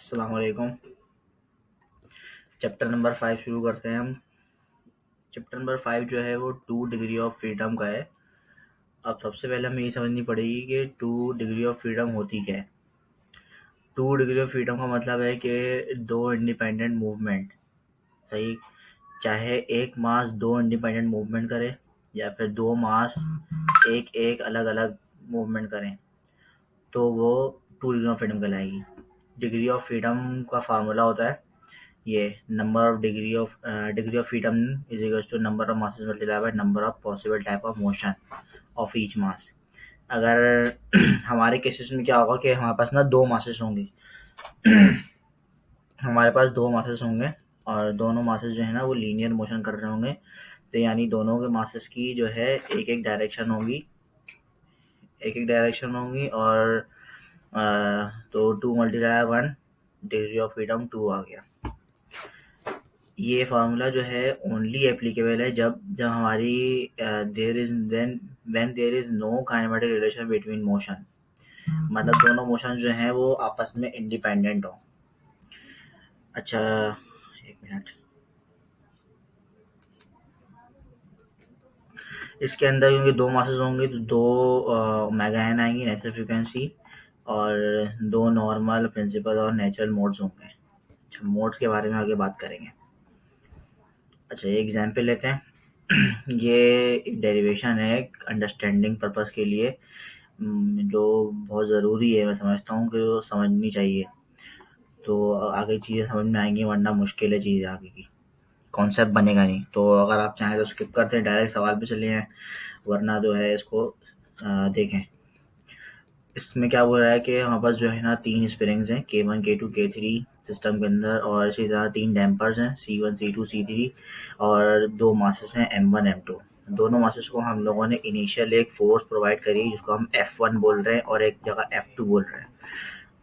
अस्सलाम वालेकुम। Chapter number 5 शुरू करते हैं हम। चैप्टर नंबर 5 जो है वो 2 डिग्री ऑफ फ्रीडम का है। अब सबसे पहले हमें ये समझनी पड़ेगी कि 2 डिग्री ऑफ फ्रीडम होती क्या है। 2 डिग्री ऑफ फ्रीडम का मतलब है कि दो इंडिपेंडेंट मूवमेंट, सही, चाहे एक मास दो इंडिपेंडेंट मूवमेंट करे या फिर दो मास एक एक अलग अलग मूवमेंट करें, तो वो 2 डिग्री ऑफ फ्रीडम कहलाएगी। डिग्री ऑफ फ्रीडम का फार्मूला होता है ये number of degree of freedom is equal to number of masses multiply by number of possible type of motion of each mass. अगर हमारे केसेस में क्या होगा कि हमारे पास ना दो मासेस होंगे हमारे पास दो मासेस होंगे और दोनों मासेस जो है ना वो लीनियर मोशन कर रहे होंगे, तो यानी दोनों के मासेस की जो है एक एक डायरेक्शन होंगी और तो 2 मल्टीप्लाई 1 डिग्री ऑफ फ्रीडम 2 आ गया। ये फार्मूला जो है ओनली एप्लीकेबल है जब जब हमारी there is when there is no kinematic relation between motion, मतलब दोनों मोशन जो हैं वो आपस में इंडिपेंडेंट हो। अच्छा, एक मिनट। इसके अंदर क्योंकि दो मासेस होंगे तो दो मेगा एन आएंगी नेचुरल फ्रीक्वेंसी और दो नॉर्मल प्रिंसिपल और नेचुरल मोड्स होंगे। अच्छा, मोड्स के बारे में आगे बात करेंगे। अच्छा, ये एग्जाम्पल लेते हैं। ये एक डेरिवेशन है अंडरस्टैंडिंग पर्पस के लिए, जो बहुत ज़रूरी है। मैं समझता हूँ कि वो समझनी चाहिए, तो आगे चीज़ें समझ में आएंगी, वरना मुश्किल है चीज़ें आगे की, कॉन्सेप्ट बनेगा नहीं। तो अगर आप चाहें तो स्किप करते हैं, डायरेक्ट सवाल पे चले हैं, वरना जो है इसको देखें। इसमें क्या बोल रहा है कि हमारे पास जो है ना तीन स्प्रिंग्स हैं, K1 K2 K3 सिस्टम के अंदर, और इसी तरह तीन डैम्पर्स हैं C1 C2 C3 और दो मासेस हैं M1 M2। दोनों मासेस को हम लोगों ने इनिशियल एक फोर्स प्रोवाइड करी जिसको हम F1 बोल रहे हैं और एक जगह F2 बोल रहे हैं।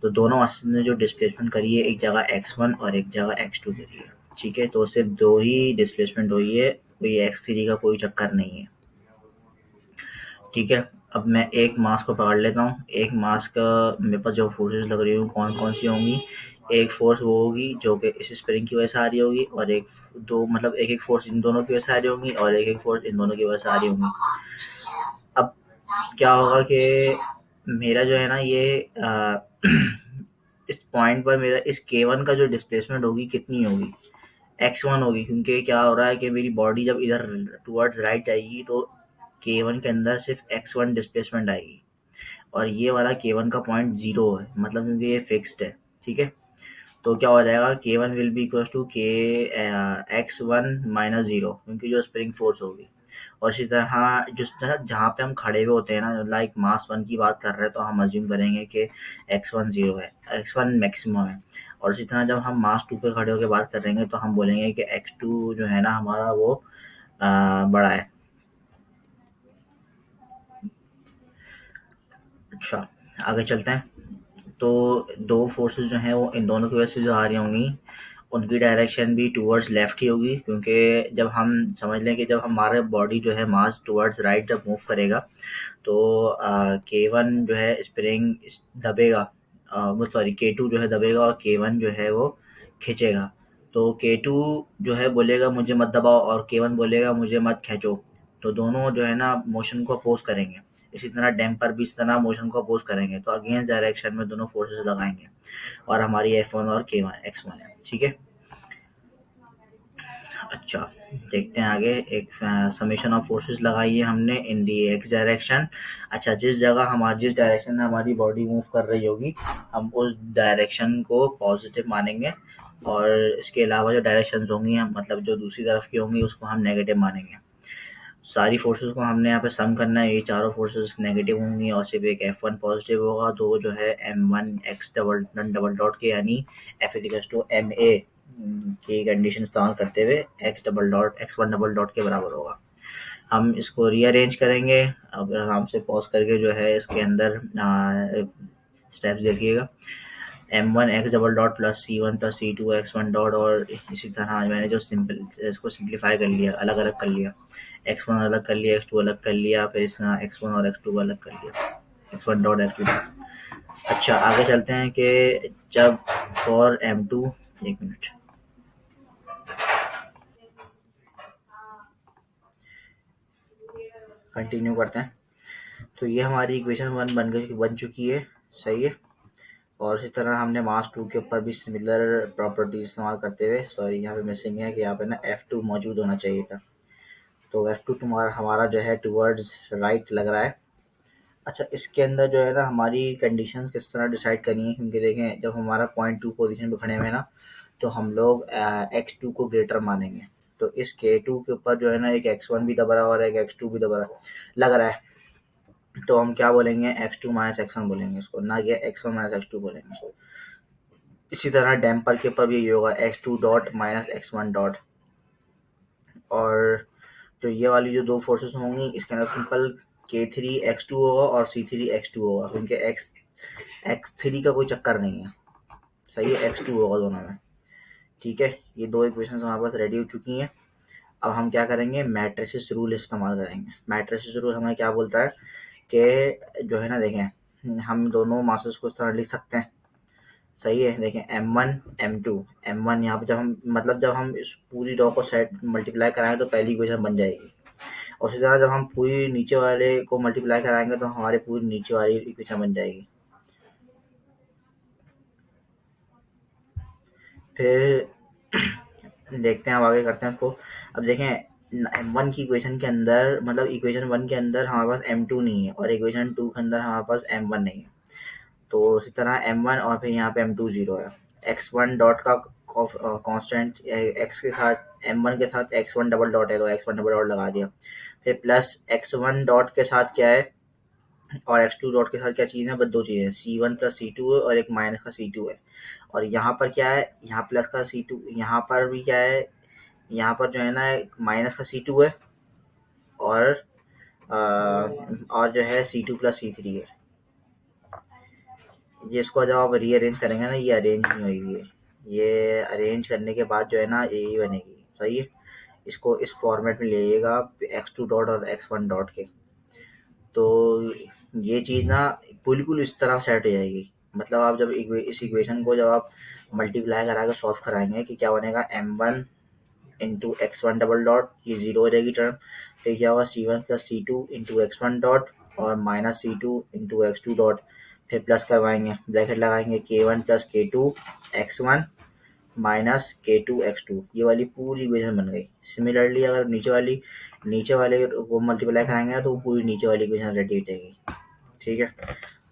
तो दोनों मासेस ने जो डिस्प्लेसमेंट करी है, एक जगह x1 और एक जगह x2 करी है। ठीक है, तो सिर्फ दो ही डिस्प्लेसमेंट हुई है, कोई x3 का कोई चक्कर नहीं है। ठीक है, अब मैं एक मास को पकड़ लेता हूँ। एक मास का मेरे पास जो फोर्सेस लग रही होंगी कौन कौन सी होंगी। एक फोर्स वो होगी जो कि इस स्प्रिंग की वजह से आ रही होगी, और एक दो मतलब एक एक फोर्स इन दोनों की वजह से आ रही होंगी और एक एक फोर्स इन दोनों की वजह से आ रही होंगी। अब क्या होगा कि मेरा जो है ना ये इस पॉइंट पर मेरा इस K1 का जो डिस्प्लेसमेंट होगी कितनी होगी, x1 होगी, क्योंकि क्या हो रहा है कि मेरी बॉडी जब इधर टुवर्ड्स राइट जाएगी तो K1 के अंदर सिर्फ x1 डिस्प्लेसमेंट आएगी और ये वाला K1 का पॉइंट 0 है, मतलब क्योंकि ये फिक्स्ड है। ठीक है, तो क्या हो जाएगा, K1 will be equal to K x1 minus 0, क्योंकि जो स्प्रिंग फोर्स होगी। और इसी तरह जिस तरह जहाँ पे हम खड़े हुए होते हैं ना, लाइक मास 1 की बात कर रहे हैं, तो हम अज्यूम करेंगे कि x1 0 है, x1 मैक्सिमम है। और इसी तरह जब हम मास 2 पे खड़े होकर बात करेंगे तो हम बोलेंगे कि x2 जो है ना हमारा वो बड़ा है। अच्छा, आगे चलते हैं। तो दो फोर्सेस जो हैं वो इन दोनों की वजह से जो आ रही होंगी, उनकी डायरेक्शन भी टुवर्ड्स लेफ्ट ही होगी, क्योंकि जब हम समझ लें कि जब हमारे बॉडी जो है मास टुवर्ड्स राइट जब मूव करेगा तो K1 जो है स्प्रिंग दबेगा, वो सॉरी K2 जो है दबेगा और K1 जो है वो खींचेगा। तो K2 जो है बोलेगा मुझे मत दबाओ और K1 बोलेगा मुझे मत खींचो, तो दोनों जो है ना मोशन को अपोज करेंगे। इसी तरह डैम्पर भी इस तरह मोशन को अपोज करेंगे, तो अगेंस्ट डायरेक्शन में दोनों फोर्सेस लगाएंगे और हमारी F1 और K1 X1 है। ठीक है, अच्छा, देखते हैं आगे। एक समेशन ऑफ फोर्सेस लगाई है हमने इन दी एक्स डायरेक्शन। अच्छा, जिस डायरेक्शन में हमारी बॉडी मूव कर रही होगी हम उस डायरेक्शन को पॉजिटिव मानेंगे, और इसके अलावा जो डायरेक्शंस होंगी हम मतलब जो दूसरी तरफ की होंगी उसको हम नेगेटिव मानेंगे। सारी फोर्सेस को हमने यहाँ पे सम करना है, ये चारों फोर्सेस नेगेटिव होंगी और सिर्फ एक F1 पॉजिटिव होगा, तो वो जो है M1 X डबल डॉट के यानी F इक्वल्स टू MA की कंडीशन इस्तेमाल करते हुए X1 डबल डॉट के बराबर होगा। हम इसको रीअरेंज करेंगे। अब आराम से पॉज करके जो है इसके अंदर स्टेप्स देखिएगा। M1 X double dot plus C1 plus C2 X1 dot, और इसी तरह मैंने जो इसको सिंप्लीफाई कर लिया, अलग अलग कर लिया, x1 अलग कर लिया, x2 अलग कर लिया, फिर इस तरह x1 और x2 अलग कर लिया, x1 डॉट x2 डॉट। अच्छा, आगे चलते हैं कि जब फॉर M2, एक मिनट, कंटिन्यू करते हैं। तो ये हमारी इक्वेशन वन बन चुकी है, सही है। और इसी तरह हमने मास टू के ऊपर भी सिमिलर प्रॉपर्टीज इस्तेमाल करते हुए, सॉरी यहाँ पे मिसिंग है कि यहाँ पे ना F2 मौजूद होना चाहिए था। तो F2 तुम्हारा हमारा जो है टुवर्ड्स राइट लग रहा है। अच्छा, इसके अंदर जो है ना हमारी कंडीशंस किस तरह डिसाइड करनी है, क्योंकि देखें जब हमारा पॉइंट टू पोजिशन पे खड़े हुए हैं ना, तो हम लोग X2 को ग्रेटर मानेंगे। तो इस K2 के ऊपर जो है ना एक X1 भी दब रहा है और एक X2 भी दब रहा लग रहा है। तो हम क्या बोलेंगे, X2 माइनस X1 बोलेंगे इसको, ना कि X1 माइनस X2 बोलेंगे। इसी तरह डैम्पर के ऊपर भी ये होगा X2 dot minus X1 dot. और जो ये वाली जो दो फोर्सेस होंगी, इसके अंदर सिंपल K3 X2 होगा और C3 X2 होगा, क्योंकि X3 का कोई चक्कर नहीं है, सही है, X2 होगा दोनों में। ठीक है, ये दो इक्वेशंस हमारे पास रेडी हो चुकी हैं। अब हम क्या करेंगे, मैट्रिसेस रूल इस्तेमाल करेंगे। मैट्रिसेस रूल हमें क्या बोलता है कि जो है ना, देखें हम दोनों मासेस को इस तरह लिख सकते हैं, सही है। देखें M1 M2, M1 यहाँ पे जब हम मतलब जब हम इस पूरी रॉ को सेट मल्टीप्लाई कराएंगे तो पहली इक्वेशन बन जाएगी। और इसी तरह जब हम पूरी नीचे वाले को मल्टीप्लाई कराएंगे तो हमारी पूरी नीचे वाली इक्वेशन बन जाएगी। फिर देखते हैं, अब आगे करते हैं उसको। अब देखें M1 की इक्वेशन के अंदर, मतलब इक्वेशन वन के अंदर हमारे पास M2 नहीं है और इक्वेशन टू के अंदर हमारे पास M1 नहीं है। तो उसी तरह M1 और फिर यहाँ पे M2 जीरो है। X1 डॉट का कांस्टेंट x के साथ M1 के साथ X1 डबल डॉट है, तो X1 डबल डॉट लगा दिया। फिर प्लस X1 डॉट के साथ क्या है और X2 डॉट के साथ क्या चीज़ है, बस दो चीज़ें, C1 प्लस C2 है और एक माइनस का C2 है। और यहाँ पर क्या है, यहाँ प्लस का C2, यहाँ पर भी क्या है, यहाँ पर जो है ना माइनस का C2 है और और जो है C2 प्लस C3 है। ये इसको जब आप रीअरेंज करेंगे ना, ये अरेंज नहीं हुई है, ये अरेंज करने के बाद जो है ना यही बनेगी, सही है। इसको इस फॉर्मेट में ले जाइएगा आप X2 डॉट और X1 डॉट के। तो ये चीज़ ना बिल्कुल इस तरह सेट हो जाएगी। मतलब आप जब इस इक्वेशन को जब आप मल्टीप्लाई करा के सॉल्व कराएंगे कि क्या बनेगा, M1 इंटू X1 डबल डॉट, ये जीरो हो जाएगी टर्म। फिर क्या होगा, C1 plus C2 into X1 dot और minus C2 into X2 dot. फिर प्लस करवाएंगे, ब्रैकेट लगाएंगे, K1 plus K2 X1 minus K2 X2। ये वाली पूरी इक्वेशन बन गई। सिमिलरली अगर नीचे वाले को मल्टीप्लाई कराएंगे ना, तो वो पूरी नीचे वाली इक्वेशन रेडी हो जाएगी। ठीक है,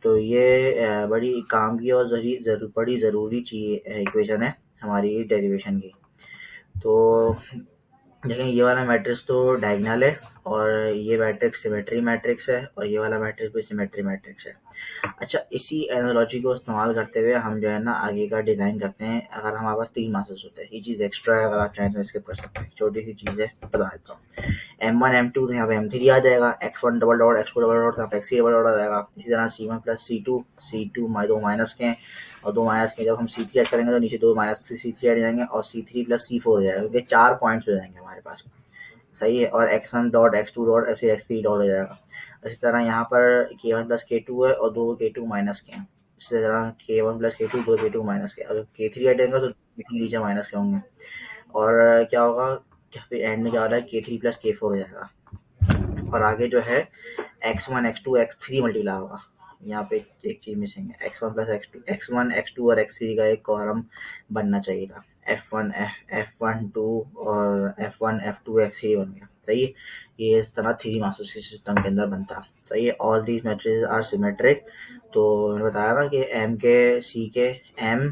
तो ये बड़ी काम की और बड़ी ज़रूरी चीज़ इक्वेशन है हमारी डेरिवेशन की। तो देखें ये वाला मैट्रिक्स तो डायगोनल है और ये मैट्रिक्स सिमेट्री मैट्रिक्स है और ये वाला मैट्रिक्स भी सिमेट्री मैट्रिक्स है। अच्छा, इसी एनालॉजी को इस्तेमाल करते हुए हम जो है ना आगे का डिज़ाइन करते हैं। अगर हमारे पास तीन मासेस होते हैं, ये चीज़ एक्स्ट्रा है, अगर आप चाहें तो स्किप कर सकते हैं, छोटी सी चीज़ है, बता देता हूँ। M1 M2 तो यहाँ पे M3 आ जाएगा, X1 double dot X2 double dot यहाँ पे X3 डबल डॉट आ जाएगा। इसी तरह C1 प्लस C2 दो माइनस के हैं और दो माइनस के जब हम C3 ऐड करेंगे तो नीचे दो माइनस C3 ऐड जाएंगे और C3 प्लस C4 हो जाएगा, क्योंकि चार पॉइंट्स हो जाएंगे हमारे पास, सही है। और X1 डॉट X2 डॉट फिर X3 डॉट हो जाएगा। इसी तरह यहाँ पर K1 प्लस K2 है और दो K2 माइनस के हैं। इसी तरह K1 प्लस K2 दो K2 माइनस के, अगर K3 ऐड करेंगे तो K2 नीचे माइनस के होंगे। और क्या होगा, फिर एंड में क्या हो रहा है, K3 प्लस K4 हो जाएगा। और आगे जो है X1 X2 X3 मल्टीप्लाई होगा। यहाँ पे एक चीज़ मिसिंग है, X1 प्लस X1 X2 और X3 का एक कॉलम बनना चाहिए था। F1 F1 2 और F1 F2 F3 बन गया, सही है। ये इस तरह थ्री मास्टर सिस्टम के अंदर बनता है, सही है। All these matrices are symmetric. तो मैंने बताया ना कि M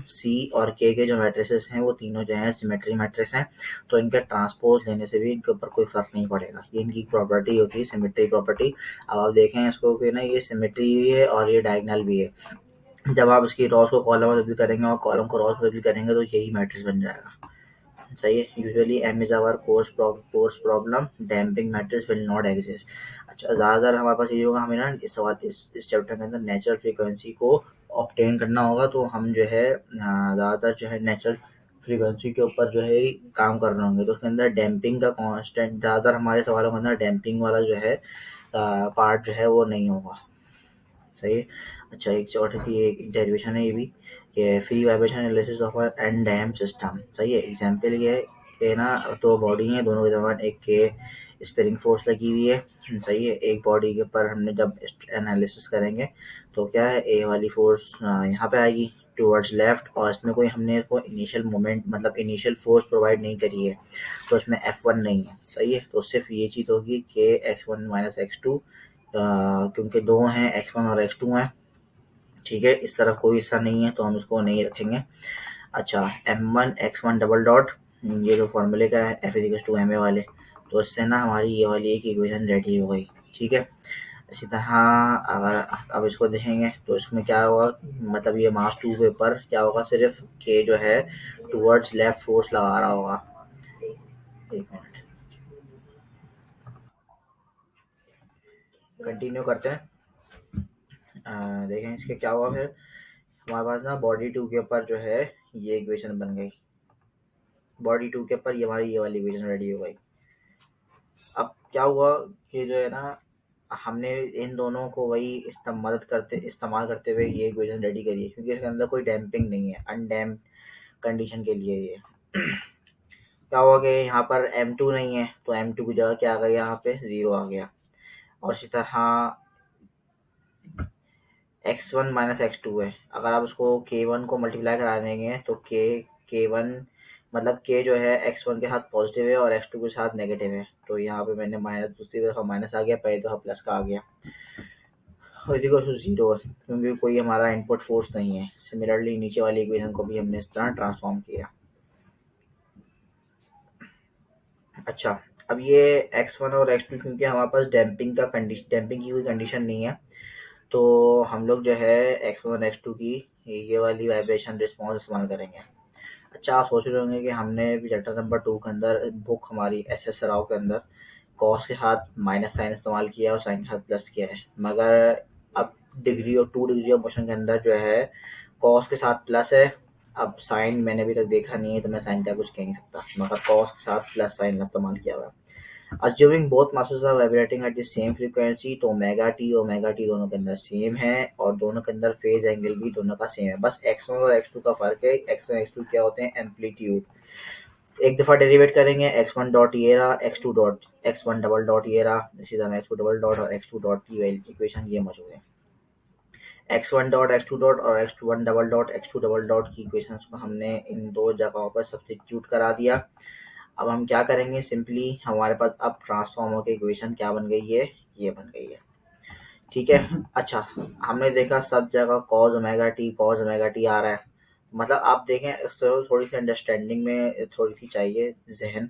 C और K जो मैट्रिसेस हैं वो तीनों जो हैं सिमेट्री मैट्रिक्स हैं। तो इनके ट्रांसपोज लेने से भी इनके ऊपर कोई फर्क नहीं पड़ेगा, ये इनकी प्रॉपर्टी होती है, सिमेट्री प्रॉपर्टी। अब आप देखें इसको कि ना ये सिमेट्री भी है और ये डायगोनल भी है। जब आप इसकी रॉस को कॉलम में तब्दील करेंगे और कॉलम को रॉस में तब्दील करेंगे तो यही मैट्रिक्स बन जाएगा, सही है। Usually M is our course problem, damping matrix will not exist. अच्छा, ज़्यादातर हमारे पास ये होगा, हमें ना इस चैप्टर के अंदर नेचुरल फ्रीक्वेंसी को ऑब्टेन करना होगा। तो हम जो है ज़्यादातर जो है नेचुरल फ्रीक्वेंसी के ऊपर जो है काम कर रहे होंगे। तो उसके अंदर डैम्पिंग का कांस्टेंट, ज़्यादातर हमारे सवालों के अंदर डैम्पिंग वाला जो है पार्ट जो है वो नहीं होगा, सही है। अच्छा, एक छोटी सी एक डेरिवेशन है ये भी, कि free vibration analysis of undamped system. सही है, एग्जाम्पल ये है कि ना, तो बॉडी है, दोनों के दरमियान एक के स्प्रिंग फोर्स लगी हुई है। सही है, एक बॉडी के ऊपर हमने जब एनालिसिस करेंगे तो क्या है, ए वाली फोर्स यहाँ पे आएगी टुवर्ड्स लेफ्ट, और इसमें कोई हमने को इनिशियल मोमेंट मतलब इनिशियल फोर्स प्रोवाइड नहीं करी है, तो इसमें F1 नहीं है। सही है, तो सिर्फ ये चीज़ होगी कि x1 माइनस x2, क्योंकि दो हैं, x1 और x2 हैं। ठीक है, इस तरफ कोई हिस्सा नहीं है तो हम इसको नहीं रखेंगे। अच्छा, m1 x1 डबल डॉट, ये जो फॉर्मूले का है f is to m a वाले, तो इससे ना हमारी ये वाली एक इक्वेशन रेडी हो गई। ठीक है, इसी तरह अगर अब इसको देखेंगे तो इसमें क्या होगा, मतलब ये मास टू के ऊपर क्या होगा, सिर्फ के जो है टुवर्ड्स लेफ्ट फोर्स लगा रहा होगा। एक मिनट, कंटिन्यू करते हैं। देखें इसके क्या हुआ फिर, हमारे पास ना बॉडी टू के ऊपर जो है ये इक्वेशन बन गई, बॉडी टू के ऊपर ये हमारी ये वाली इक्वेशन रेडी हो गई। अब क्या हुआ कि जो है ना, हमने इन दोनों को वही इस्तेमाल करते हुए ये इक्वेशन रेडी करी है, क्योंकि इसके अंदर कोई डैम्पिंग नहीं है, अनडैम्प्ड कंडीशन के लिए ये क्या हुआ कि यहाँ पर M2 नहीं है, तो M2 की जगह क्या आ गया, यहाँ पे 0 आ गया। और इसी तरह x1 माइनस x2 है, अगर आप उसको k1 को मल्टीप्लाई करा देंगे तो k1 मतलब k जो है x1 के साथ पॉजिटिव है और x2 के साथ नेगेटिव है, तो यहाँ पे मैंने माइनस, दूसरी तरफ माइनस आ गया, पहली तरफ प्लस का आ गया, और इसी को जीरो है क्योंकि कोई हमारा इनपुट फोर्स नहीं है। सिमिलरली नीचे वाली इक्वेशन को भी हमने इस तरह ट्रांसफॉर्म किया। अच्छा, अब ये x1 और x2 क्योंकि हमारे पास डैम्पिंग की कोई कंडीशन नहीं है, तो हम लोग जो है x1 और x2 की ये वाली वाइब्रेशन रिस्पॉन्स इस्तेमाल करेंगे। अच्छा, आप सोच रहे होंगे कि हमने भी चैप्टर नंबर 2 के अंदर बुक हमारी एस एस राव के अंदर कॉस के साथ माइनस साइन इस्तेमाल किया है और साइन के साथ प्लस किया है, मगर अब डिग्री और 2 डिग्री ऑफ मोशन के अंदर जो है कॉस के साथ प्लस है। अब साइन मैंने अभी तक देखा नहीं है तो मैं साइन का कुछ कह नहीं सकता, मगर कॉस के साथ प्लस साइन इस्तेमाल किया हुआ है। Assuming both masses are vibrating at the same frequency, तो ओमेगा टी दोनों के अंदर सेम है और दोनों के अंदर फेज एंगल भी दोनों का सेम है। बस x1 और x2 का फर्क है, x1 x2 क्या होते हैं, एम्पलीट्यूड। एक दफ़ा डेरिवेट करेंगे, x1 डॉट ये रहा, x2 dot x1 double dot ये रहा, इसी तरह x2 डबल डॉट और x2 डॉट की इक्वेशन ये मौजूद है। x1 डॉट x2 डॉट और x1 double dot x2 double dot की इक्वेशंस को हमने इन दो जगहों पर सब्स्टिट्यूट करा दिया। अब हम क्या करेंगे, सिंपली हमारे पास अब ट्रांसफॉर्मर की इक्वेशन क्या बन गई है, ये बन गई है। ठीक है, अच्छा, हमने देखा सब जगह कॉज ओमेगा टी आ रहा है, मतलब आप देखें इस तरह थोड़ी सी अंडरस्टैंडिंग में थोड़ी सी चाहिए जहन।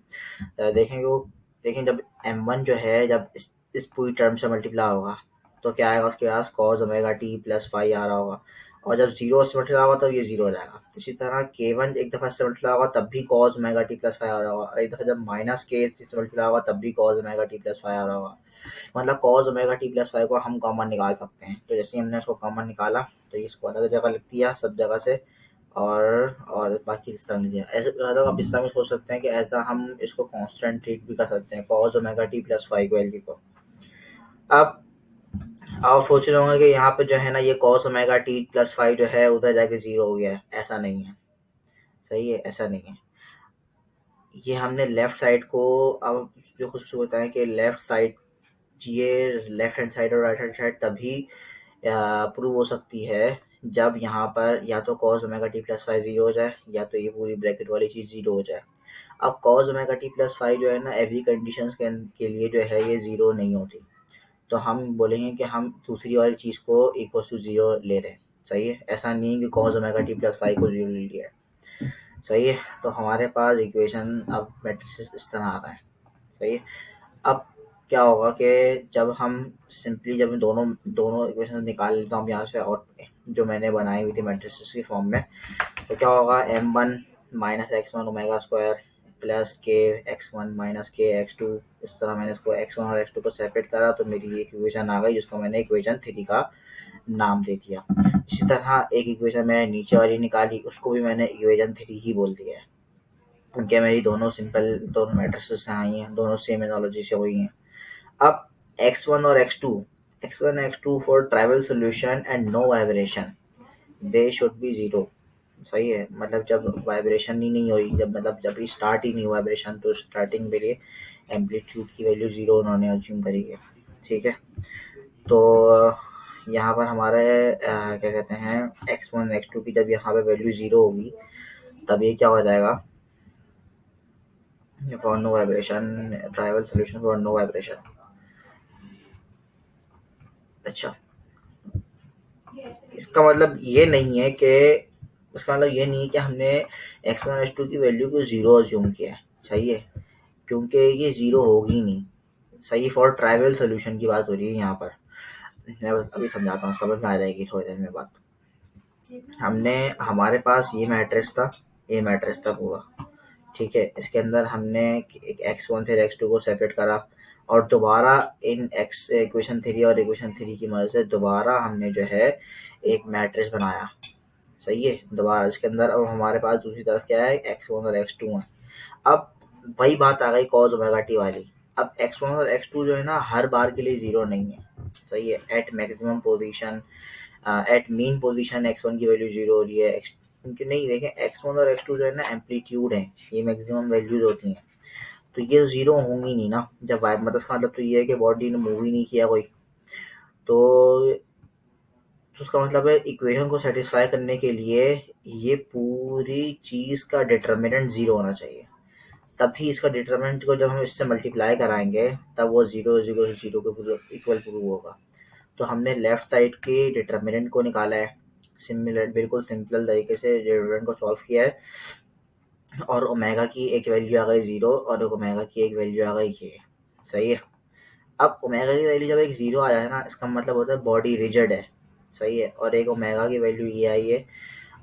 देखेंगे वो, देखें जब M1 जो है जब इस पूरी टर्म से मल्टीप्लाई होगा तो क्या आएगा, उसके पास cos omega t plus five आ रहा होगा, और जब जीरो से मल्टीप्लाई होगा तब ये जीरो हो जाएगा। इसी तरह k1 एक दफ़ा से मल्टीप्लाई होगा तब भी cos omega t plus five आ रहा होगा, और एक दफ़ा जब माइनस के से मल्टीप्लाई होगा तब भी cos omega t plus five आ रहा होगा। मतलब cos omega t plus five को हम कॉमन निकाल सकते हैं, तो जैसे ही हमने उसको कॉमन निकाला तो इसको अलग जगह लिख दिया सब जगह से, और बाकी इस तरह लिख दिया। ऐसे मतलब आप इस तरह में सोच सकते हैं कि ऐसा हम इसको कांस्टेंट ट्रीट भी कर सकते हैं, cause omega t plus five value को। अब आप सोच रहे होंगे कि यहाँ पे जो है ना ये cos omega t plus five जो है उधर जाके जीरो हो गया है, ऐसा नहीं है। सही है, ऐसा नहीं है। ये हमने लेफ्ट साइड को, अब जो कुछ होता है कि लेफ्ट साइड, ये लेफ्ट हैंड साइड और राइट हैंड साइड तभी प्रूव हो सकती है जब यहाँ पर या तो cos omega t plus five zero हो जाए, या तो ये पूरी ब्रैकेट वाली चीज़ जीरो हो जाए। अब cos omega t plus five जो है ना एवरी कंडीशन के लिए जो है ये जीरो नहीं होती, तो हम बोलेंगे कि हम दूसरी वाली चीज़ को इक्वल टू जीरो ले रहे हैं। सही है, ऐसा नहीं है कि cos omega t plus five को जीरो ले लिया है। सही है, तो हमारे पास इक्वेशन अब मैट्रिक्स इस तरह आ रहा है। सही है, अब क्या होगा कि जब हम सिंपली जब दोनों दोनों इक्वेशन निकाल लेते हम यहाँ से, और जो मैंने बनाई हुई थी मैट्रिक्स की फॉर्म में, तो क्या होगा, m1 minus x1 omega square plus के x1 माइनस के x2। इस तरह मैंने इसको x1 और x2 को सेपरेट करा तो मेरी एक इक्वेशन आ गई जिसको मैंने इक्वेशन 3 का नाम दे दिया। इसी तरह एक इक्वेशन मैंने नीचे वाली निकाली, उसको भी मैंने इक्वेशन 3 ही बोल दिया है, क्योंकि मेरी दोनों सिंपल दोनों मैट्रिक्स से आई हैं, दोनों सेम एनालॉजी से हुई हैं। अब x1 और x2 x1 x2 for trivial solution and no vibration they should be zero। सही है, मतलब जब वाइब्रेशन ही नहीं हुई, जब मतलब जब ही स्टार्ट ही नहीं हुआ वाइब्रेशन, तो स्टार्टिंग के लिए एम्पलीट्यूड की वैल्यू जीरो उन्होंने अज्यूम करी है। ठीक है, तो यहाँ पर हमारे क्या कहते हैं x1 x2 की जब यहाँ पे वैल्यू जीरो होगी तब ये क्या हो जाएगा, for no vibration, trivial solution for no vibration. अच्छा, इसका मतलब ये नहीं है कि इसका मतलब ये नहीं है कि हमने x1 x2 की वैल्यू को जीरो अज्यूम किया है। सही है, क्योंकि ये जीरो होगी नहीं। सही, फॉर ट्राइवल सोल्यूशन की बात हो रही है यहाँ पर। मैं बस अभी समझाता हूँ, समझ में आ जाएगी थोड़ी देर में बात। हमने हमारे पास ये मैट्रिक्स था, ये मैट्रिक्स था पूरा। ठीक है, इसके अंदर हमने एक x1 फिर x2 को सेपरेट करा और दोबारा इन x इक्वेशन 3 और इक्वेशन 3 की मदद से दोबारा हमने जो है एक मैट्रिक्स बनाया। सही है, दोबारा इसके अंदर अब हमारे पास दूसरी तरफ क्या है, x1 और x2 है। अब वही बात आ गई cos ओमेगा टी वाली। अब x1 और x2 जो है ना हर बार के लिए जीरो नहीं है। सही है, at maximum position, at mean position x1 की वैल्यू जीरो हो रही है, क्योंकि नहीं देखें x1 और x2 जो है ना एम्पलीट्यूड है, ये मैक्सिमम वैल्यूज होती हैं, तो ये जीरो होंगी नहीं ना जब वाइब, मतलब इसका मतलब तो ये है कि बॉडी ने मूव ही नहीं किया कोई, तो उसका मतलब है इक्वेशन को सेटिस्फाई करने के लिए ये पूरी चीज का डिटर्मिनेंट जीरो होना चाहिए। तभी इसका डिटर्मिनेंट को जब हम इससे मल्टीप्लाई कराएंगे तब वो जीरो जीरो से जीरो के इक्वल प्रूव होगा। तो हमने लेफ्ट साइड के डिटर्मिनेंट को निकाला है, सिमिलर बिल्कुल सिंपल तरीके से डिटर्मिनेंट को सॉल्व किया है, और ओमेगा की एक वैल्यू आ गई जीरो और एक ओमेगा की एक वैल्यू आ गई ये। सही है, अब ओमेगा की वैल्यू जब एक जीरो आ जाए ना, इसका मतलब होता है बॉडी रिजिड है। सही है, और एक ओमेगा की वैल्यू ये आई है।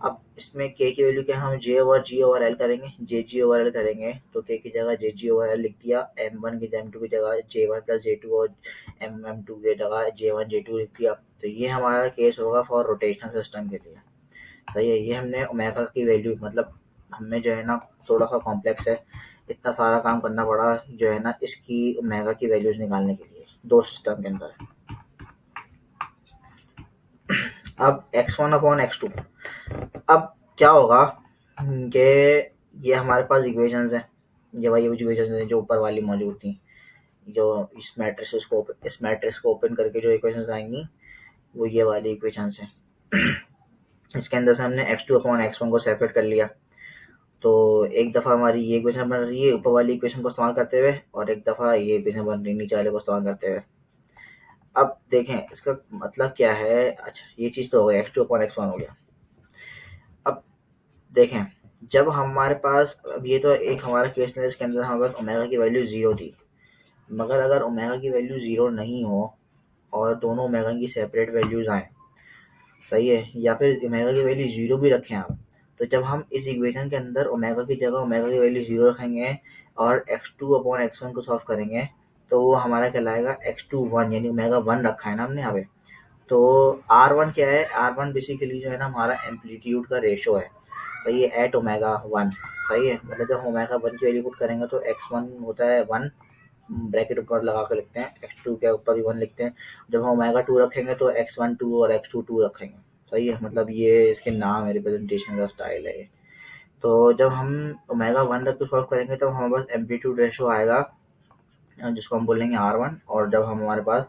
अब इसमें के की वैल्यू क्या, हम जे ओवर जी ओवर एल करेंगे, जे जी ओवर एल करेंगे, तो के की जगह जे जी ओवर एल लिख दिया, एम वन की एम टू की जगह जे वन प्लस जे टू और एम टू की जगह जे वन जे टू लिख दिया। तो ये हमारा केस होगा फॉर रोटेशनल सिस्टम के लिए। सही है, ये हमने ओमेगा की वैल्यू, मतलब हमें जो है ना थोड़ा सा कॉम्प्लेक्स है, इतना सारा काम करना पड़ा जो है ना इसकी ओमेगा की वैल्यूज निकालने के लिए दो सिस्टम के अंदर। अब x1 अपॉन x2, अब क्या होगा कि ये हमारे पास इक्वेशंस हैं, ये वही इक्वेशंस हैं जो ऊपर वाली मौजूद थी, जो इस मैट्रिक्स को ओपन करके जो इक्वेशंस आएंगी वो ये वाली इक्वेशंस हैं। इसके अंदर से हमने x2 अपॉन x1 को सेपरेट कर लिया, तो एक दफ़ा हमारी ये इक्वेशन बन रही है ऊपर वाली इक्वेशन को इस्तेमाल करते हुए, और एक दफ़ा ये इक्वेशन बन रही है नीचे वाले को इस्तेमाल करते हुए। अब देखें इसका मतलब क्या है। अच्छा, ये चीज़ तो हो गया, x2 अपॉन x1 हो गया। अब देखें, जब हमारे पास, अब ये तो एक हमारा केस है जिसके अंदर हमारे पास ओमेगा की वैल्यू जीरो थी, मगर अगर ओमेगा की वैल्यू जीरो नहीं हो और दोनों ओमेगा की सेपरेट वैल्यूज आए, सही है, या फिर ओमेगा की वैल्यू जीरो भी रखें आप, तो जब हम इस इक्वेशन के अंदर ओमेगा की जगह ओमेगा की वैल्यू जीरो रखेंगे और x2 अपॉन x1 को सॉल्व करेंगे, तो वो हमारा कहलाएगा x2 1, यानी ओमेगा 1 रखा है ना हमने यहाँ पे। तो R1 क्या है, R1 बेसिकली जो है ना हमारा एम्पलीट्यूड का रेशो है। सही है, एट ओमेगा 1। सही है, मतलब जब ओमेगा 1 की वैल्यू पुट करेंगे तो x1 होता है 1, ब्रैकेट ऊपर लगा कर लिखते हैं, x2 के ऊपर भी 1 लिखते हैं। जब हम ओमेगा 2 रखेंगे तो x1 2 और x2 2 रखेंगे। सही है, मतलब ये इसके नाम है, रिप्रेजेंटेशन का स्टाइल है ये। तो जब हम ओमेगा 1 रख के सॉल्व करेंगे तब हमारे पास एम्पलीट्यूड रेशो आएगा जिसको हम बोलेंगे R1, और जब हम हमारे पास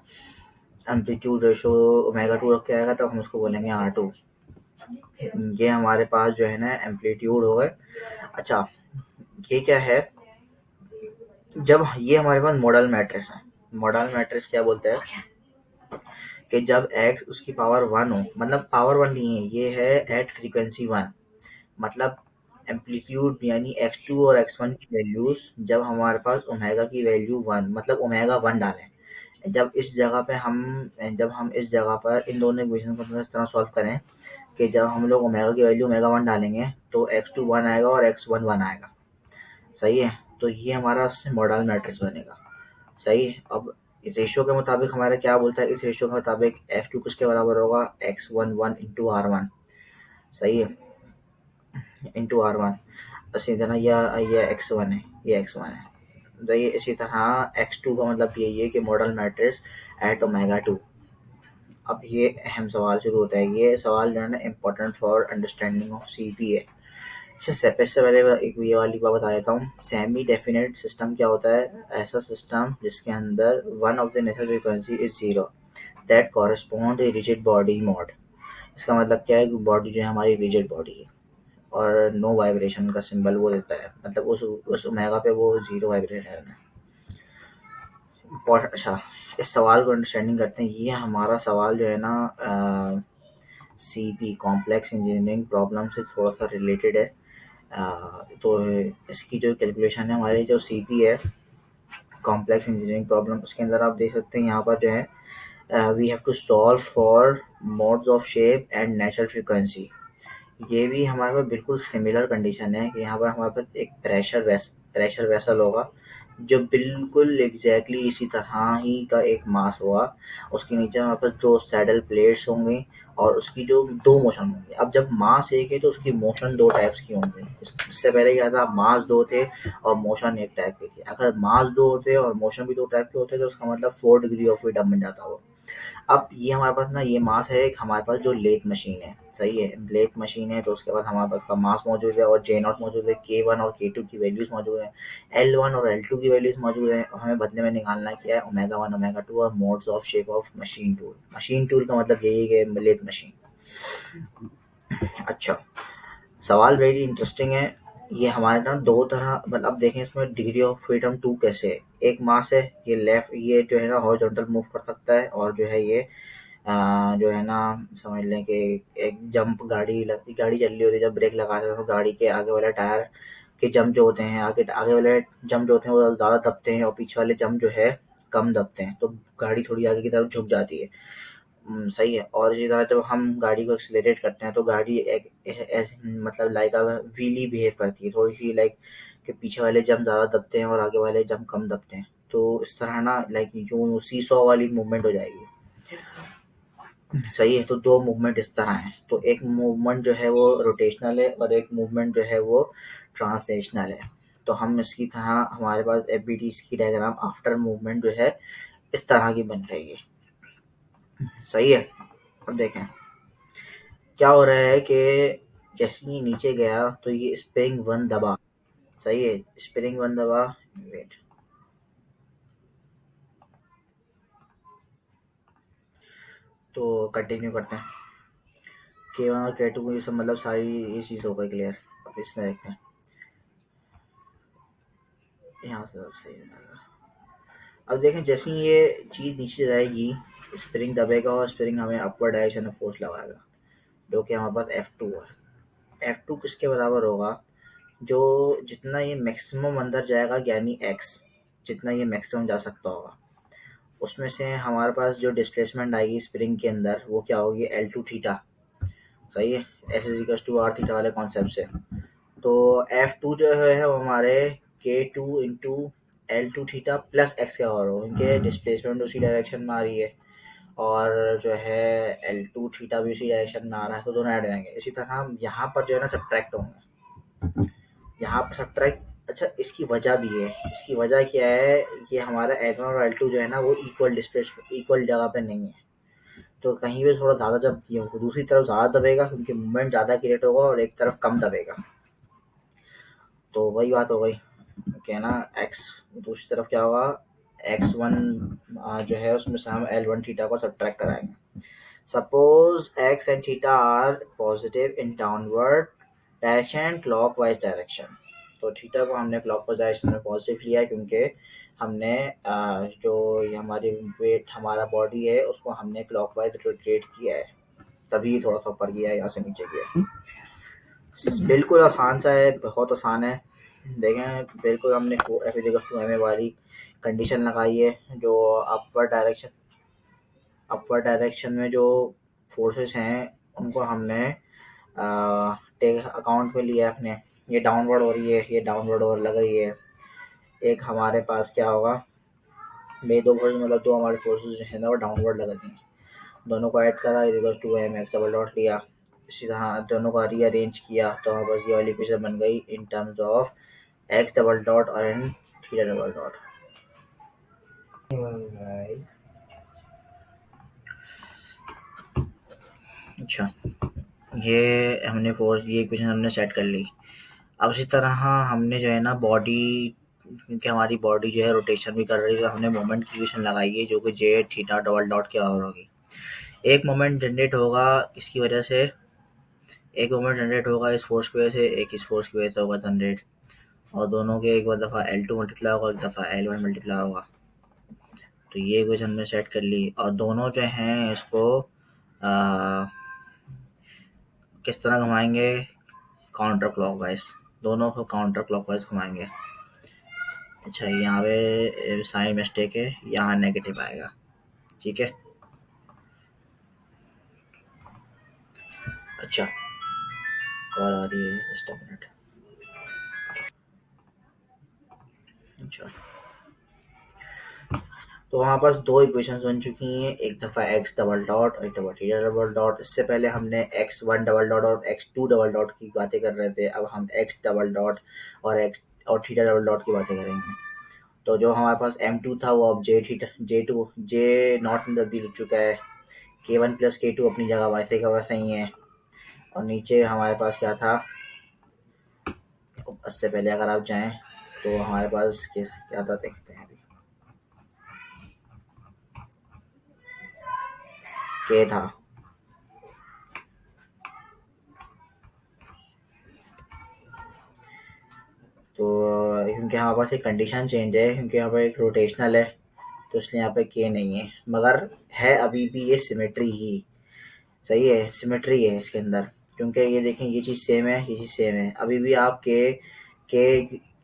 एम्पलीट्यूड रेशो ओमेगा 2 रख के आएगा तब हम उसको बोलेंगे R2। ये हमारे पास जो है ना एम्पलीट्यूड हो गए। अच्छा, ये क्या है, जब ये हमारे पास मॉडल मैट्रिक्स है, मॉडल मैट्रिक्स क्या बोलते हैं कि जब x उसकी पावर 1 हो, मतलब पावर 1 नहीं है, ये है एट फ्रीक्वेंसी 1, मतलब एम्पलीट्यूड यानी x2 और x1 की वैल्यूज जब हमारे पास ओमेगा की वैल्यू 1, मतलब ओमेगा 1 डालें, जब इस जगह पे हम जब हम इस जगह पर इन दोनों इक्वेशन को इस तरह सॉल्व करें कि जब हम लोग ओमेगा की वैल्यू ओमेगा 1 डालेंगे तो x2 1 आएगा और x1 1 आएगा। सही है, तो ये हमारा उससे मॉडल मैट्रिक्स बनेगा। सही है, अब रेशियो के मुताबिक हमारा क्या बोलता है, इस रेशियो के मुताबिक x2 किसके बराबर होगा, x1 1 इंटू R1। सही है, इंटू R1। इसी तरह ये x1 है, ये x1 है। तो ये इसी तरह x2 का मतलब यही है कि मॉडल मैट्रिक्स एट ओमेगा 2। अब ये अहम सवाल शुरू होता है, ये सवाल जो है ना important for understanding of CP है। अच्छा, से पहले एक ये वाली बात बता देता हूँ। सेमी डेफिनेट सिस्टम क्या होता है? ऐसा सिस्टम जिसके अंदर one of the natural frequency is zero that correspond a rigid body mode. इसका मतलब क्या है कि बॉडी जो है हमारी रिजिड बॉडी है और नो वाइब्रेशन का सिंबल वो देता है, मतलब उस ओमेगा पे वो जीरो वाइब्रेशन है। अच्छा, इस सवाल को अंडरस्टैंडिंग करते हैं। ये हमारा सवाल जो है ना C P complex engineering problem से थोड़ा सा रिलेटेड है। तो इसकी जो कैलकुलेशन है, हमारी जो सी पी है कॉम्प्लेक्स इंजीनियरिंग प्रॉब्लम, उसके अंदर आप देख सकते हैं यहाँ पर जो है we have to solve for modes of shape and natural frequency. ये भी हमारे पास बिल्कुल सिमिलर कंडीशन है कि यहाँ पर हमारे पास एक प्रेशर वेसल होगा जो बिल्कुल एग्जैक्टली इसी तरह ही का एक मास होगा। उसके नीचे हमारे पास दो सैडल प्लेट्स होंगी और उसकी जो दो मोशन होंगे। अब जब मास एक है तो उसकी मोशन दो टाइप्स की होंगी। इससे पहले क्या था, मास दो थे और मोशन एक टाइप की थी। अगर मास दो होते और मोशन भी दो टाइप के होते तो उसका मतलब 4 डिग्री ऑफ फ्रीडम बन जाता वो। अब ये हमारे पास ना ये मास है एक हमारे पास जो लेथ मशीन है, सही है, लेथ मशीन है। तो उसके बाद हमारे पास का मास मौजूद है और जे नॉट मौजूद है, के वन और के टू की वैल्यूज मौजूद है, एल वन और एल टू की वैल्यूज मौजूद है। और हमें बदले में निकालना क्या है, ओमेगा वन ओमेगा टू और modes of shape of machine tool. Machine tool का मतलब यही है कि लेथ मशीन। अच्छा, सवाल वेरी इंटरेस्टिंग है। ये हमारे ना दो तरह, मतलब अब देखें इसमें डिग्री ऑफ फ्रीडम टू कैसे है। एक मास है ये लेफ्ट, ये जो है ना हॉरिजॉन्टल मूव कर सकता है और जो है ये जो है ना समझ लें कि एक जंप, गाड़ी चल रही होती है, जब ब्रेक लगाते हैं तो गाड़ी के आगे वाले टायर के जंप जो होते हैं, आगे आगे वाले जंप जो होते हैं वो ज़्यादा दबते हैं और पीछे वाले जंप जो है कम दबते हैं, तो गाड़ी थोड़ी आगे की तरफ झुक जाती है। सही है। और इसी तरह जब हम गाड़ी को एक्सेलरेट करते हैं तो गाड़ी एक मतलब लाइक व्हीली बिहेव करती है थोड़ी सी, लाइक कि पीछे वाले जंप ज़्यादा दबते हैं और आगे वाले जंप कम दबते हैं। तो इस तरह ना लाइक यूं सी सॉ वाली मूवमेंट हो जाएगी। सही है। तो दो मूवमेंट इस तरह हैं। तो एक मूवमेंट जो है वो रोटेशनल है और एक मूवमेंट जो है वो ट्रांसलेशनल है। तो हम इसकी तरह हमारे पास एफ बी टी की डायग्राम आफ्टर मूवमेंट जो है इस तरह की बन रही है। सही है। अब देखें क्या हो रहा है कि जैसे ही नीचे गया तो ये स्प्रिंग वन दबा। सही है, स्प्रिंग वन दबा। वेट, तो कंटिन्यू करते हैं। के वन और के टू को ये सब मतलब सारी ये चीज़ हो गई क्लियर। अब इसमें देखते हैं, यहाँ से सही रहेगा। अब देखें जैसे ही ये चीज़ नीचे जाएगी स्प्रिंग दबेगा और स्प्रिंग हमें अपवर्ड डायरेक्शन में फोर्स लगाएगा, जो कि हमारे पास F2 है। F2 किसके बराबर होगा? जो जितना ये मैक्सिमम अंदर जाएगा यानी x, जितना ये मैक्सिमम जा सकता होगा, उसमें से हमारे पास जो डिस्प्लेसमेंट आएगी स्प्रिंग के अंदर वो क्या होगी, L2 थीटा। सही है, s is equal to r theta वाले कॉन्सेप्ट से। तो F2 जो है वो हमारे K2 into L2 theta plus x के और हो, इनके डिस्प्लेसमेंट उसी डायरेक्शन में आ रही है और जो है L2 थीटा भी उसी डायरेक्शन में आ रहा है, तो दोनों ऐड हो जाएंगे। इसी तरह हम यहाँ पर जो है ना सब्ट्रैक्ट होंगे, यहाँ पर सब्ट्रैक्ट। अच्छा, इसकी वजह भी है। इसकी वजह क्या है कि हमारा L1 और L2 जो है ना वो इक्वल जगह पे नहीं है। तो कहीं पे थोड़ा ज़्यादा जब दूसरी तरफ ज़्यादा दबेगा क्योंकि मूवमेंट ज़्यादा क्रिएट होगा और एक तरफ कम दबेगा। तो वही बात हो गई क्या ना, एक्स दूसरी तरफ क्या होगा, x1 जो है उसमें से हम L1 थीटा को सब्ट्रैक्ट कराएंगे। Suppose x and theta are positive in downward direction and clockwise direction. तो थीटा को हमने क्लॉकवाइज डायरेक्शन में पॉजिटिव लिया है क्योंकि हमने जो ये हमारी वेट हमारा बॉडी है उसको हमने क्लॉकवाइज रोटेट किया है, तभी थोड़ा सा ऊपर गया है, यहाँ से नीचे गया। बिल्कुल आसान सा है, बहुत आसान है। देखें बिल्कुल हमने F is to m a वाली कंडीशन लगाई है। जो अपर डायरेक्शन में जो फोर्सेस हैं उनको हमने टेक अकाउंट में लिया है अपने। ये डाउनवर्ड हो रही है, ये डाउनवर्ड और लग रही है। एक हमारे पास क्या होगा, दो फोर्स मतलब दो हमारे फोर्सेस जो है ना वो डाउनवर्ड लग रही हैं, दोनों को ऐड करा equal to m x double dot लिया। इसी तरह दोनों का रीअरेंज किया तो हमारे पास ये वाली इक्वेशन बन गई in terms of x double dot और एन थीटा डबल डॉट। अच्छा, ये हमने फोर्स ये इक्वेशन हमने सेट कर ली। अब इसी तरह हमने जो है ना बॉडी, क्योंकि हमारी बॉडी जो है रोटेशन भी कर रही है, तो हमने मोमेंट की इक्वेशन लगाई है जो कि जे थीटा डबल डॉट के बराबर होगी। एक मोमेंट जनरेट होगा इसकी वजह से, एक मोमेंट जनरेट होगा इस फोर्स की वजह से, एक इस फोर्स की वजह से होगा जनरेट, और दोनों के एक दफ़ा L2 मल्टीप्लाई होगा, एक दफ़ा L1 मल्टीप्लाई होगा। तो ये इक्वेशन हमने सेट कर ली, और दोनों जो हैं इसको आ, किस तरह घुमाएंगे, काउंटर क्लॉकवाइज, दोनों को काउंटर क्लॉकवाइज घुमाएंगे। अच्छा, यहाँ पे साइन मिस्टेक है, यहाँ नेगेटिव आएगा, ठीक है। अच्छा, कॉल आ रही है, जस्ट अ मिनट। अच्छा, तो हमारे पास दो इक्वेशंस बन चुकी हैं, एक दफ़ा एक्स डबल डॉट और एक दफ़ा थीटा डबल डॉट। इससे पहले हमने एक्स वन डबल डॉट और एक्स टू डबल डॉट की बातें कर रहे थे, अब हम एक्स डबल डॉट और एक्स और थीटा डबल डॉट की बातें करेंगे। तो जो हमारे पास M2 था वो अब जे नॉट में तब्दील हो चुका है, K1 प्लस K2 अपनी जगह वैसे का वैसा ही है। और नीचे हमारे पास क्या था, उससे पहले अगर आप जाएं तो हमारे पास क्या था देखते हैं। अभी K था, तो क्योंकि हमारे पास एक कंडीशन चेंज है, क्योंकि यहाँ पर एक रोटेशनल है, तो इसलिए यहाँ पे K नहीं है, मगर है अभी भी ये सिमेट्री ही, सही है, सिमेट्री है इसके अंदर। क्योंकि ये देखें, ये चीज़ सेम है, ये चीज़ सेम है, अभी भी आप के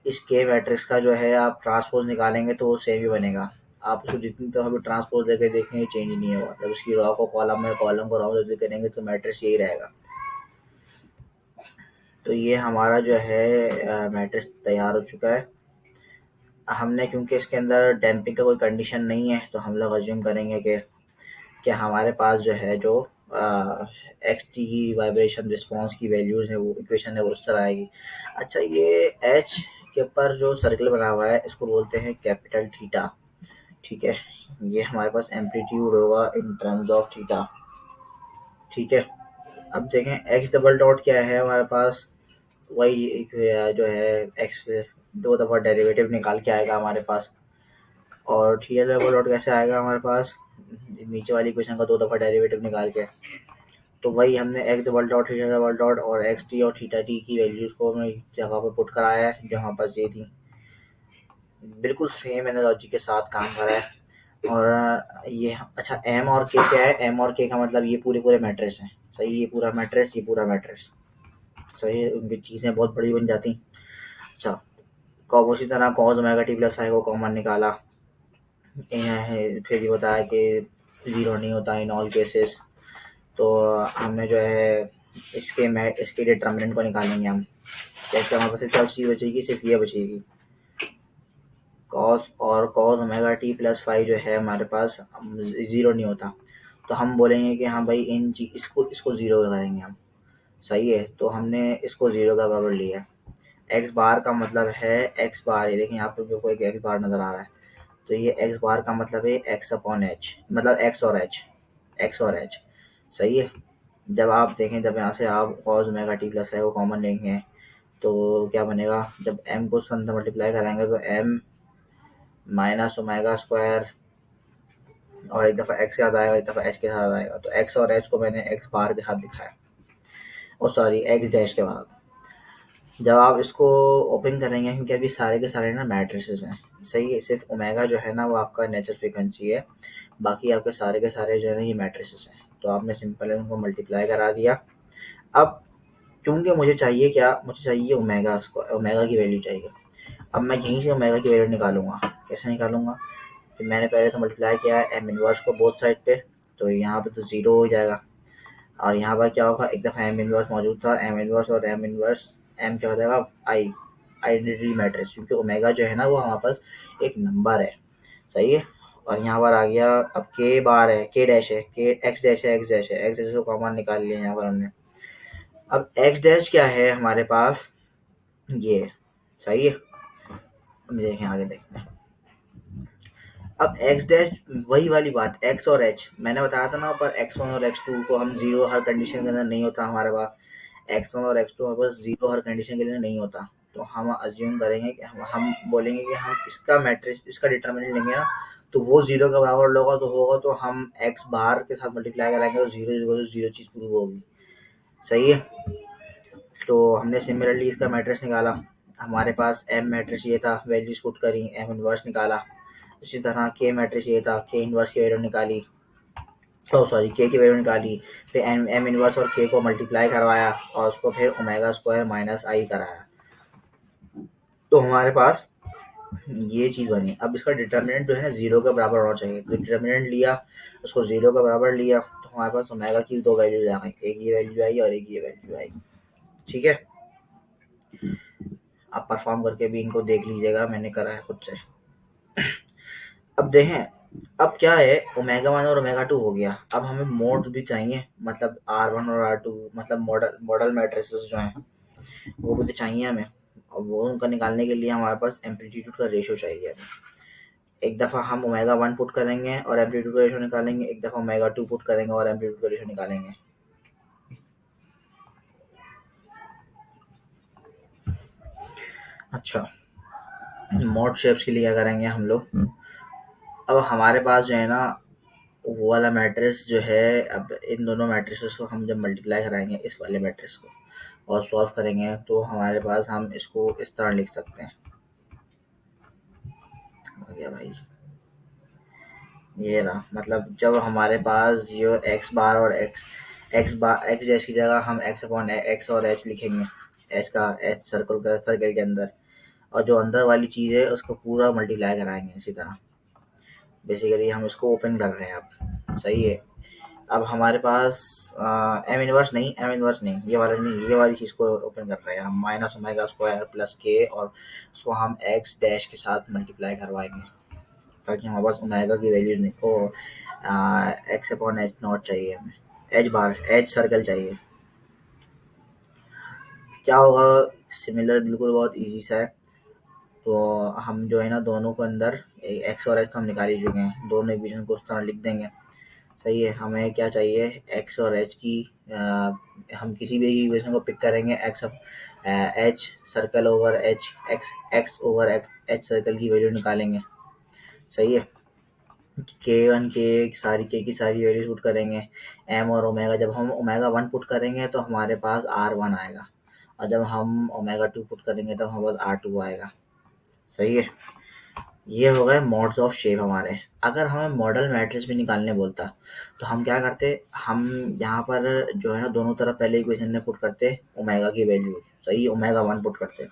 इस के मैट्रिक्स का जो है आप ट्रांसपोज निकालेंगे तो वो सेम ही बनेगा। आप उसको जितनी तरह भी ट्रांसपोज देके देखेंगे चेंज नहीं होगा। जब उसकी रॉ को कॉलम में, कॉलम को रॉ में तब्दील करेंगे तो मैट्रिक्स यही रहेगा। तो ये हमारा जो है मैट्रिक्स तैयार हो चुका है। हमने, क्योंकि इसके अंदर डैम्पिंग का कोई कंडीशन नहीं है, तो हम लोग अज्यूम करेंगे कि हमारे पास जो है जो एक्स टी की वाइब्रेशन रिस्पॉन्स की वैल्यूज़ है, वो इक्वेशन है वो उस तरह आएगी। अच्छा, ये एच के ऊपर जो सर्कल बना हुआ है इसको बोलते हैं कैपिटल थीटा, ठीक है। ये हमारे पास एम्पलीट्यूड होगा इन टर्म्स ऑफ थीटा, ठीक है। अब देखें एक्स डबल डॉट क्या है हमारे पास, वही जो है एक्स दो दफ़ा डेरिवेटिव निकाल के आएगा हमारे पास। और थीटा डबल डॉट कैसे आएगा हमारे पास, नीचे वाली इक्वेशन का दो दफ़ा डेरिवेटिव निकाल के। तो वही हमने x double dot, theta double dot और एक्स टी और थीटा टी की वैल्यूज़ को हमने जगह पर पुट कराया है जहाँ पर ये थी, बिल्कुल सेम एनालॉजी के साथ काम करा है। और ये अच्छा, एम और के क्या है, एम और के का मतलब ये पूरे पूरे मैट्रिक्स हैं, सही, ये पूरा मैट्रिक्स, ये पूरा मैट्रिक्स, सही है। उनकी चीज़ें बहुत बड़ी बन जाती। अच्छा, कॉब उसी तरह cos omega t plus five को कॉमन निकाला, फिर ये बताया कि ज़ीरो नहीं होता इन ऑल केसेस। तो हमने जो है इसके डिटर्मिनेंट को निकालेंगे हम। कैसे, हमारे पास क्या चीज़ बचेगी, सिर्फ ये बचेगी, cos omega t plus five जो है हमारे पास ज़ीरो नहीं होता। तो हम बोलेंगे कि हाँ भाई इसको ज़ीरो करेंगे हम, सही है। तो हमने इसको ज़ीरो का बराबर लिया। एक्स बार का मतलब है एक्स बार, ये देखिए यहाँ पे मेरे को एक एक्स बार नज़र आ रहा है, तो ये एक्स बार का मतलब है एक्स अपॉन एच, मतलब एक्स और एच, एक्स और एच, सही है। जब आप देखें, जब यहाँ से आप cos omega t plus five को कॉमन लेंगे तो क्या बनेगा, जब m को सन से मल्टीप्लाई कराएंगे तो m माइनस ओमेगा स्क्वायर, और एक दफ़ा x के साथ आएगा, एक दफ़ा h के साथ आएगा। तो x और h को मैंने x बार के साथ दिखाया, और सॉरी x डैश के बाद। जब आप इसको ओपन करेंगे, क्योंकि अभी सारे के सारे ना मैट्रिसेस हैं, सही है, सिर्फ ओमेगा जो है ना वो आपका नेचुरल फ्रीक्वेंसी है, बाकी आपके सारे के सारे जो है ना ये मैट्रिसेस हैं। तो आपने सिंपल उनको मल्टीप्लाई करा दिया। अब क्योंकि मुझे चाहिए क्या, मुझे चाहिए ओमेगा, ओमेगा की वैल्यू चाहिए। अब मैं यहीं से ओमेगा की वैल्यू निकालूंगा, कैसे निकालूंगा, कि मैंने पहले तो मल्टीप्लाई किया है एम इनवर्स को बोथ साइड पे, तो यहाँ पे तो ज़ीरो हो जाएगा। और यहाँ पर क्या होगा, एक दफ़ा एम इनवर्स मौजूद था, एम इनवर्स और एम इनवर्स, एम क्या हो जाएगा, आई, आइडेंटिटी मैट्रिक्स, क्योंकि ओमेगा जो है ना वो हमारे पास एक नंबर है, सही है। और यहाँ पर आ गया, अब के बार है, के डैश है, के एक्स डैश है, एक्स डैश है, एक्स डैश को कॉमन निकाल लिया यहाँ पर हमने। अब एक्स डैश क्या है हमारे पास, ये, सही है। अब देखें, आगे देखते हैं। अब एक्स डैश वही वाली बात, एक्स और एच मैंने बताया था ना, पर एक्स वन और एक्स टू को हम जीरो हर कंडीशन के अंदर नहीं होता हमारे पास, एक्स वन और एक्स टू हमारे पास जीरो हर कंडीशन के लिए नहीं होता। तो हम अज्यूम करेंगे कि हम बोलेंगे कि हम इसका मैट्रिक्स, इसका डिटर्मिनेंट लेंगे ना, तो वो जीरो के बराबर होगा, तो होगा तो हम एक्स बार के साथ मल्टीप्लाई कराएंगे तो जीरो जीरो जीरो चीज प्रूव होगी। सही है। तो हमने सिमिलरली इसका मैट्रिक्स निकाला, हमारे पास एम मैट्रिक्स ये था, वैल्यूज पुट करी, एम इनवर्स निकाला। इसी तरह के मैट्रिक्स ये था, के इनवर्स की वैल्यू निकाली, ओ सॉरी के की वैल्यू निकाली, फिर एम इनवर्स और के को मल्टीप्लाई करवाया और उसको फिर ओमेगा स्क्वायर माइनस आई कराया, तो हमारे पास ये चीज़ बनी। अब इसका डिटर्मिनेंट जो है ना जीरो के बराबर होना चाहिए, तो डिटर्मिनेंट लिया, उसको जीरो के बराबर लिया, तो हमारे पास ओमेगा की दो वैल्यूज आ गई, एक ये वैल्यू आई और एक ये वैल्यू आई। ठीक है, आप परफॉर्म करके भी इनको देख लीजिएगा, मैंने करा है खुद से। अब देखें, अब क्या है, ओमेगा वन और ओमेगा टू हो गया, अब हमें मोड्स भी चाहिए, मतलब आर वन और आर टू, मतलब मॉडल मैट्रिसेस जो हैं वो भी तो चाहिए हमें, और वो उनका निकालने के लिए हमारे पास एम्पलीट्यूड का रेशियो चाहिए हमें। एक दफ़ा हम ओमेगा वन पुट करेंगे और एम्पलीट्यूड का रेशियो निकालेंगे, एक दफ़ा ओमेगा टू पुट करेंगे और एम्पलीट्यूड का रेशियो निकालेंगे। अच्छा, मोड शेप्स के लिए क्या करेंगे हम लोग, अब हमारे पास जो है ना वो वाला मैट्रिक्स जो है, अब इन दोनों मैट्रिसेस को हम जब मल्टीप्लाई कराएंगे इस वाले मैट्रिक्स को और सॉल्व करेंगे, तो हमारे पास हम इसको इस तरह लिख सकते हैं। हो गया भाई, ये रहा, मतलब जब हमारे पास जो एक्स बार और एक्स जैसी जगह हम एक्स अपॉन एक्स और एच लिखेंगे, एच का एच सर्कल के अंदर, और जो अंदर वाली चीज़ है उसको पूरा मल्टीप्लाई कराएंगे इसी तरह। बेसिकली हम इसको ओपन कर रहे हैं अब। सही है। अब हमारे पास एम इनवर्स नहीं, ये वाला नहीं, ये वाली चीज़ को ओपन कर रहे हैं हम, माइनस ओमेगा स्क्वायर प्लस के, और उसको हम एक्स डैश के साथ मल्टीप्लाई करवाएंगे, ताकि हमारे पास ओमेगा की वैल्यूज नहीं हो, एक्स अपॉन एच नॉट चाहिए हमें, एच बार एच सर्कल चाहिए। क्या होगा, सिमिलर बिल्कुल बहुत इजी सा है। तो हम जो है ना दोनों को अंदर एक्स और एच हम निकाल ही चुके हैं, दोनों इक्वेशन को उस तरह लिख देंगे। सही है। हमें क्या चाहिए, एक्स और एच की, हम किसी भी इक्वेशन को पिक करेंगे, x H circle over H, x x over x H circle की वैल्यू निकालेंगे। सही है। के वन के की सारी वैल्यूज पुट करेंगे, एम और ओमेगा, जब हम ओमेगा वन पुट करेंगे तो हमारे पास आर वन आएगा, और जब हम ओमेगा टू पुट करेंगे तो हमारे पास आर टू आएगा। सही है। ये हो गए मोड्स ऑफ शेप हमारे। अगर हमें मॉडल मैट्रिक्स भी निकालने बोलता तो हम क्या करते, हम यहाँ पर जो है ना दोनों तरफ पहले इक्वेशन में पुट करते ओमेगा की वैल्यू। सही, ओमेगा वन पुट करते,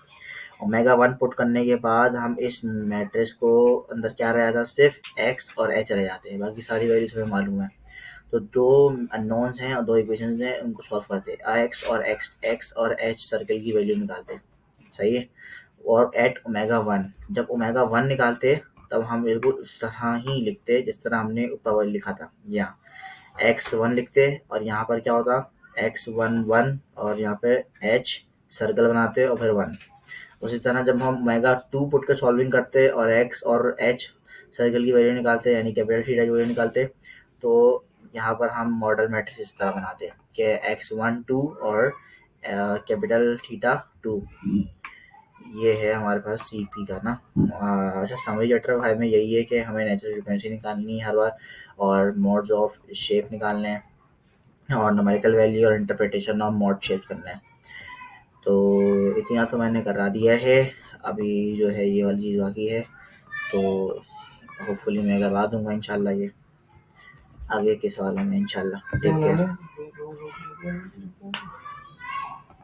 ओमेगा वन पुट करने के बाद हम इस मैट्रिक्स को अंदर क्या रह जाता, सिर्फ एक्स और एच रह जाते हैं, बाकी सारी वैल्यूज हमें मालूम है। तो दो अननोन्स हैं और दो इक्वेशंस हैं, उनको सॉल्व करते, एक्स और एच सर्कल की वैल्यू निकालते। सही है। और एट ओमेगा वन, जब ओमेगा वन निकालते तब हम बिल्कुल उस तरह ही लिखते जिस तरह हमने ऊपर लिखा था, यहाँ एक्स वन लिखते और यहाँ पर क्या होता, एक्स वन वन, और यहाँ पे एच सर्कल बनाते और फिर वन। उसी तरह जब हम ओमेगा टू पुट कर सॉल्विंग करते और एक्स और एच सर्कल की वैल्यू निकालते, यानी कैपिटल थीटा की वैल्यू निकालते, तो यहाँ पर हम मॉडल मैट्रिक्स इस तरह बनाते हैं कि एक्स वन टू और कैपिटल थीटा टू। ये है हमारे पास सी पी का ना। अच्छा, समरी चैप्टर भाई में यही है कि हमें नेचुरल फ्रीक्वेंसी निकालनी है हर बार, और मोड्स ऑफ शेप निकालने हैं, और न्यूमेरिकल वैल्यू और इंटरप्रिटेशन ऑफ मोड शेप करना है। तो इतना तो मैंने करा दिया है, अभी जो है ये वाली चीज़ बाकी है, तो होपफुली मैं करवा दूंगा इंशाल्लाह ये आगे के सवालों में इंशाल्लाह। Take care.